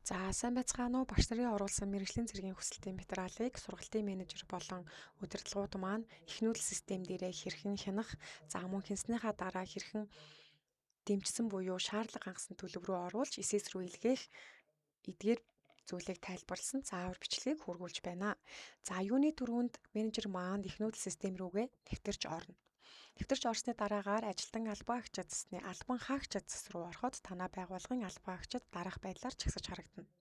За сайн байцгаана уу? Багш нарын оруулсан мэргэжлийн цэргийн хүсэлтийн материалыг сургалтын менежер болон удирдлагууд маань эхнүүлэл систем дээрээ хэрхэн хянах, за мөн хянсныхаа дараа хэрхэн дэмжсэн буюу шаардлага хангасан төлөв рүү оруулж эсэс рүү илгээх эдгээр зүйлийг тайлбарласан заавар бичлэгийг хүргүүлж байна. За юуны түрүүнд менежер маань эхнүүлэл систем рүүгээ нэвтэрч орно. Нэвтэрч орсны дараагаар ажилтан албан агчид засны албан хаагчид зас руу ороход танай байгууллагын албан агчид дараах байдлаар чагсаж харагдана.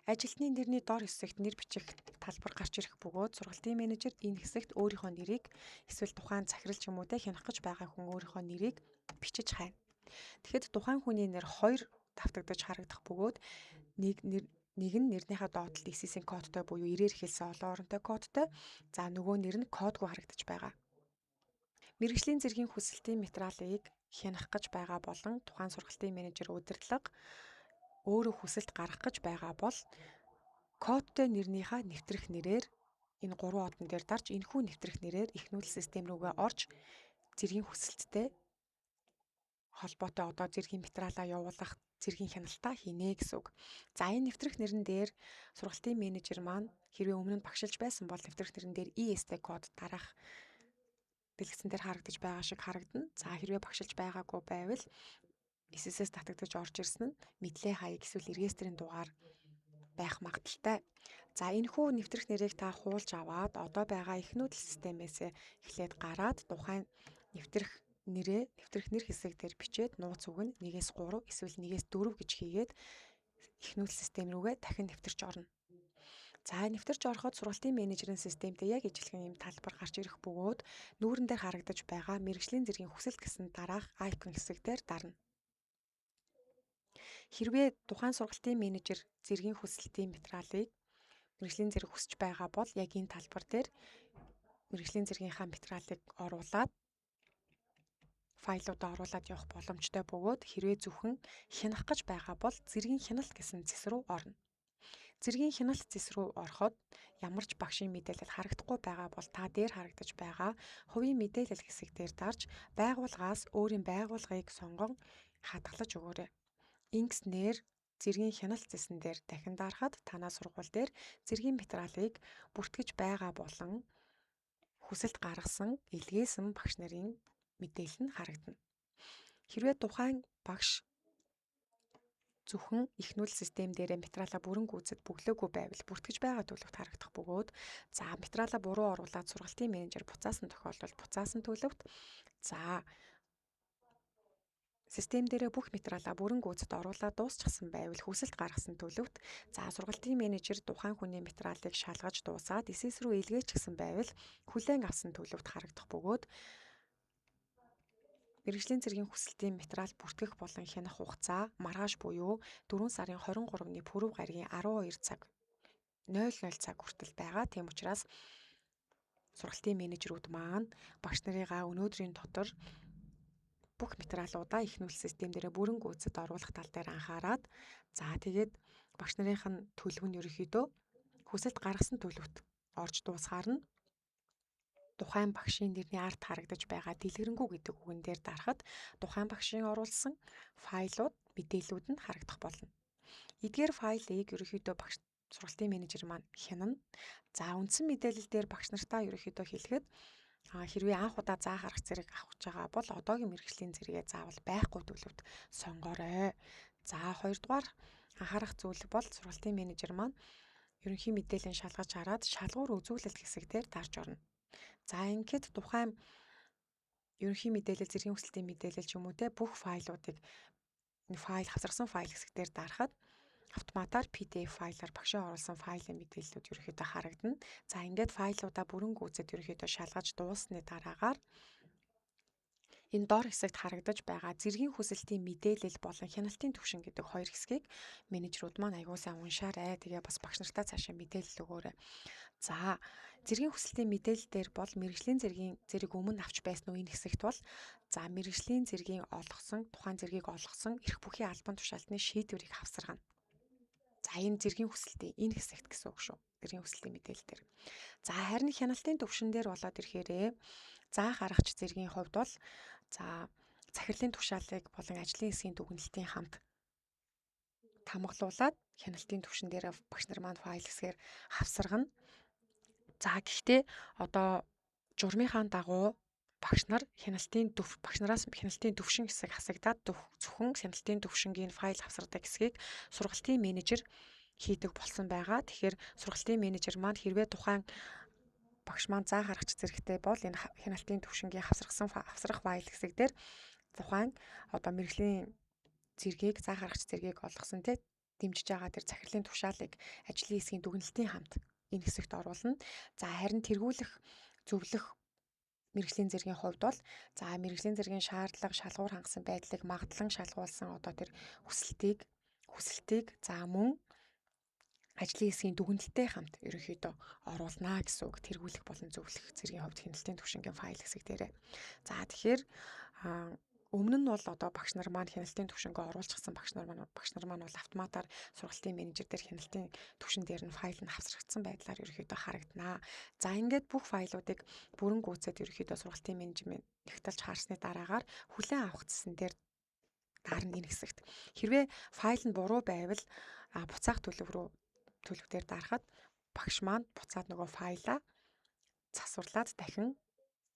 Ажилтны нэрний дор хэсэгт нэр бичих талбар гарч ирэх бөгөөд сургалтын менежер энэ хэсэгт өөрийнхөө нэрийг эсвэл тухайн захирал ч юм уу те хянах гэж байгаа хүн өөрийнхөө нэрийг бичиж хайна. Тэгэхэд тухайн хүний нэр хоёр давтагдаж харагдах бөгөөд нэг нь нэрнийхээ доотлолт ECC-ийн кодтой буюу ирээр хэлсэн олон оронтой кодтой. За нөгөө нэр нь кодгүй харагдаж байгаа. Мэргэжлийн цэргийн хүсэлтийн материалыг хянах гэж байгаа болон тухайн сургалтын менежер удирдлага өөрөө хүсэлт гаргах гэж байгаа бол кодтой нэрнийхээ нэвтрэх нэрээр энэ 3 одон дээр дарж энэхүү нэвтрэх нэрээр эхнүүлэл систем рүүгээ орж цэргийн хүсэлттэй холбоотой одоо цэргийн материалаа явуулах цэргийн хяналтаа хийнэ гэсэн үг. За энэ нэвтрэх нэрэн дээр сургалтын менежер маань хэрвээ өмнө нь багшилж байсан бол нэвтрэх нэрэн дээр EST код дараах дэлгэцэн дээр харагдаж байгаа шиг харагдана. За хэрвээ багшилж байгаагүй байвал SSS татагдаж орж ирсэн нь мэдлээ хаяг эсвэл регистрийн дугаар байх магадaltaй. За энэхүү нэвтрэх нэрийг та хуулж аваад одоо байгаа эхнүүлэл системээс эхлээд гараад тухайн нэвтрэх нэр хэсэг дээр бичээд нууц үг нь 1-3 эсвэл 1-4 гэж хийгээд эхнүүлэл систем рүүгээ дахин нэвтэрч орно. За нэвтэрч ороход сургалтын менежерийн системтэй яг ижилхэн юм талбар гарч ирэх бөгөөд нүүрэн дээр харагдаж байгаа мэргэжлийн цэргийн хүсэлт гэсэн дараах айкон хэсэг дээр дарна. Хэрвээ тухайн сургалтын менежер цэргийн хүсэлтийн материалыг мэргэжлийн цэрэг хүсэж байгаа бол яг энэ талбар дээр мэргэжлийн цэргийнхаа материалыг оруулаад файлуудаа оруулаад явах боломжтой бөгөөд хэрвээ зөвхөн хянах гэж байгаа бол цэргийн хяналт гэсэн зэс рүү орно. Цэргийн хяналт зэс рүү ороход ямар ч багшийн мэдээлэл харагдахгүй байгаа бол та дээр харагдаж байгаа хувийн мэдээлэл хэсэг дээр дарж байгууллагаас өөрийн байгууллагыг сонгон хадгалж өгөөрэй. Ингэснээр цэргийн хяналт зэсэн дээр дахин дарахад танаа сургууль дээр цэргийн материалыг бүртгэж байгаа болон хүсэлт гаргасан илгээсэн багш нарын мэдээлэл нь харагдана. Хэрвээ тухайн багш зөвхөн эхнүүлэл систем дээр материалаа бүрэн гүйцэд бөглөөгүй байвал бүртгэж байгаа төлөвт харагдах бөгөөд за материалаа буруу оруулаад сургалтын менежер буцаасан тохиолдолд буцаасан төлөвт за систем дээрээ бүх материалаа бүрэн гүйцэд оруулаад дуусчихсан байвал хүсэлт гаргасан төлөвт за сургалтын менежер тухайн хүний материалыг шалгаж дуусаад эсэс рүү илгээчихсэн байвал хүлээн авсан төлөвт харагдах бөгөөд мэргэжлийн цэргийн хүсэлтийн материал бүртгэх болон хянах хугацаа маргааш буюу 4 сарын 23-ны пүрэв гаригийн 12 цаг 00 цаг хүртэл байгаа. Тийм учраас сургалтын менежерүүд маань багш нарыгаа өнөөдрийн дотор бүх материалуудаа эхнүүлэл систем дээр бүрэн гүйцэд оруулах тал дээр анхаарад за тэгээд багш нарын төлөв нь ерөөхдөө хүсэлт гаргасан төлөвт орж дуусгаар нь тухайн багшийн нэрний арт харагдаж байгаа дэлгэрэнгүй гэдэг үгэн дээр дарахад тухайн багшийн оруулсан файлууд, мэдээллүүд нь харагдах болно. Эдгээр файлыг ерөөхдөө багш сургалтын менежер маань хянана. За үндсэн мэдээлэл дээр багш нартаа ерөөхдөө хэлэхэд хэрвээ анх удаа заа харах зэрэг авах гэж байгаа бол одоогийн мэргэжлийн зэрэгээ заавал байхгүй төлөвт сонгоорой. За хоёрдугаар анхаарах зүйл бол сургалтын менежер маань ерөнхий мэдээллийн шалгаж хараад шалгуур үзүүлэлт хэсэг дээр дарж орно. За ингээд тухайн ерөнхий мэдээлэл, цэргийн хүсэлтийн мэдээлэл ч юм уу те бүх файлуудыг файл хавсарсан файл хэсгээр дарахад автоматар PDF файлаар багшийн оруулсан файлын мэдээллүүд ерөөхдөө харагдана. За ингээд файлуудаа бүрэн гүйцэд ерөөхдөө шалгаж дуусны дараагаар энэ дор хэсэгт харагдаж байгаа цэргийн хүсэлтийн мэдээлэл болон хяналтын түвшин гэдэг хоёр хэсгийг менежерүүд маань аягүй сайн уншаарай. Тэгээ бас багш нартаа цаашаа мэдээлэл өгөөрэй. За цэргийн хүсэлтийн мэдээлэл дээр бол мэргэжлийн зэрэг өмнө авч байсан уу энэ хэсэгт бол за мэргэжлийн зэргийн олгосон тухайн зэргийг олгосон эрх бүхий албан тушаалтны шийдвэрийг хавсаргана. За энэ зэргийн хүсэлтийн энэ хэсэгт гэсэн үг шүү. Зэргийн хүсэлтийн мэдээлэл дээр. За харин хяналтын түвшин дээр болоод ирэхээрээ заах аргач зэргийн хувьд бол за захирлын тушаалыг болон ажлын хэсгийн дүгнэлтийн хамт тамгалуулаад хяналтын түвшин дээр багш нар маань файл хэсгээр хавсаргана. За гэхдээ одоо журмынхаа дагуу багш нараас хяналтын түвшин хэсэг хасагдаад зөвхөн хяналтын түвшингийн файл хавсардаг хэсгийг сургалтын менежер хийдэг болсон байгаа. Тэгэхээр сургалтын менежер маань хэрвээ тухайн багш маань заа гаргачих зэрэгтэй бол энэ хяналтын түвшингийн хавсрах файл хэсэг дээр тухайн одоо мэргэжлийн зэргийг заа гаргачих зэргийг олгосон те дэмжиж байгаа тэр захирлын тушаалыг ажлын хэсгийн дүгнэлтийн хамт энэ хэсэгт оруулна. За харин тэргүүлэх зөвлөх мэргэжлийн зэргийн хувьд бол за мэргэжлийн зэргийн шаардлага, шалгуур хангасан байдлыг магадлан шалгуулсан одоо тэр хүсэлтийг за мөн ажлын хэсгийн дүгнэлттэй хамт ерөнхийдөө оруулнаа гэсэн үг. Тэргүүлэх болон зөвлөх зэргийн хувьд хяналтын түвшингийн файл хэсэг дээрээ. За тэгэхээр өмнө нь бол одоо багш нар маань хяналтын түвшингөө оруулчихсан багш нар маань бол автоматар сургалтын менежер дээр хяналтын түвшин дээр нь файл нь хавсрагдсан байдлаар ерөнхийдөө харагданаа. За ингээд бүх файлуудыг бүрэн гүйцэд ерөнхийдөө сургалтын менежмент нэгтэлж хаарсны дараагаар хүлээн авах цэсэн дээр дарна энэ хэсэгт. Хэрвээ файл нь буруу байвал буцаах төлөв дээр дарахад багш маань буцаад нөгөө файлаа засварлаад дахин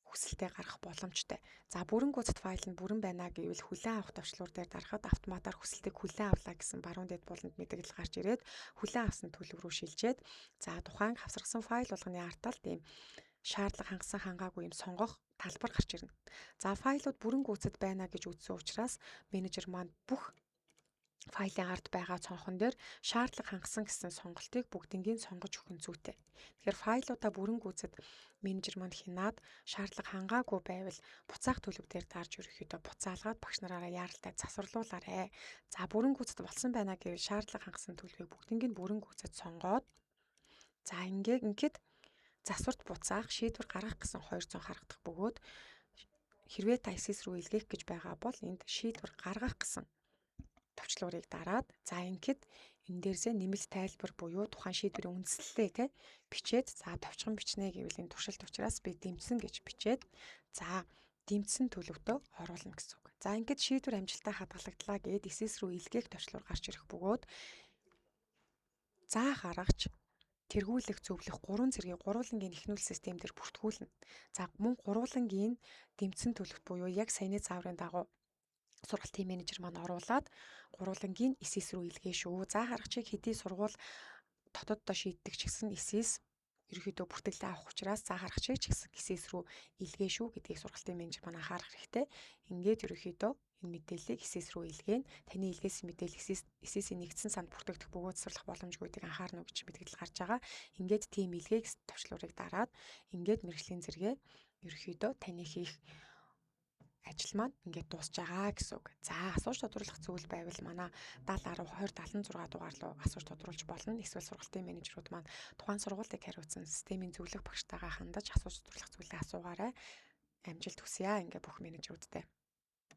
хүсэлтээ гаргах боломжтой. За бүрэн гүйцэд файл нь бүрэн байна гэвэл хүлээн авах товчлуур дээр дарахад автоматар хүсэлтийг хүлээн авлаа гэсэн баруун дэд буланд мэдээлэл гарч ирээд хүлээн авсан төлөв рүү шилжээд за тухайн хавсарсан файл болгоны арталт ийм шаардлага хангасан хангаагүй юм сонгох талбар гарч ирнэ. За файлууд бүрэн гүйцэд байна гэж үзсэн учраас менежер маань бүх файлын ард байгаа цонхон дээр шаардлага хангасан гэсэн сонголтыг бүгднгийн сонгож өгөх нь зүйтэй. Тэгэхээр файлуудаа бүрэн гүйцэд менежер маань хянаад шаардлага хангаагүй байвал буцаах төлөв дээр дарж ерөөхдөө буцаалгаад багш нараараа яаралтай засварлуулаарай. За бүрэн гүйцэд болсон байна гэвэл шаардлага хангасан төлөвийг бүгднгийн бүрэн гүйцэд сонгоод за ингээд засварт буцаах шийдвэр гаргах гэсэн 200 харагдах бөгөөд хэрвээ та эсэс рүү илгээх гэж байгаа бол энд шийдвэр гаргах гэсэн товчлуурыг дараад за ингээд энэ дээрсээ нэмэлт тайлбар буюу тухайн шийдвэрийн үндслэлээ бичээд за товчхон бичнэ гэвэл энэ туршилт учраас би дэмжсэн гэж бичээд за дэмжсэн төлөвтөө оруулна гэсэн үг. За ингээд шийдвэр амжилттай хадгалагдлаа гэд эсэс рүү илгээх товчлуур гарч ирэх бөгөөд заа гаргаж тэргүүлэх зөвлөх 3 зэргийг гурвангийн ихнүүл систем дээр бүртгүүлнэ. За мөн гурвангийн дэмжсэн төлөвт буюу яг саяны зааврын дагуу сургалтын менежер маань оруулаад гурвангийн эсэс рүү илгээ шүү. За харагчийг хэдий сургууль дотооддоо шийддэг ч гэсэн эсэс ерөөхдөө бүртгэлээ авах учраас за харагчийг ч гэсэн эсэс рүү илгээ шүү гэдгийг сургалтын менежер маань анхаарах хэрэгтэй. Ингээд ерөөхдөө энэ мэдээллийг эсэс рүү илгээн таны илгээсэн мэдээлэл эсэсийн нэгдсэн санд бүртгэгдэх бөгөөд засварлах боломжгүй гэдгийг анхаарна гэж мэдээлэл гарч байгаа. Ингээд тийм илгээх товчлуурыг дараад ингээд мэргэжлийн зэрэгээ ерөөхдөө таны хийх ажил маань ингээд дуусж байгаа гэсэн үг. За асууж тодруулах зүйл байвал манай 70 10 20 76 дугаар руу асууж тодруулж болно. Эсвэл сургалтын менежерүүд маань тухайн сургуулийг хариуцсан системийн зөвлөх багштайгаа хандаж асууж тодруулах зүйлээ асуугаарай. Амжилт хүсье. Ингээд бүх менежерүүдтэй.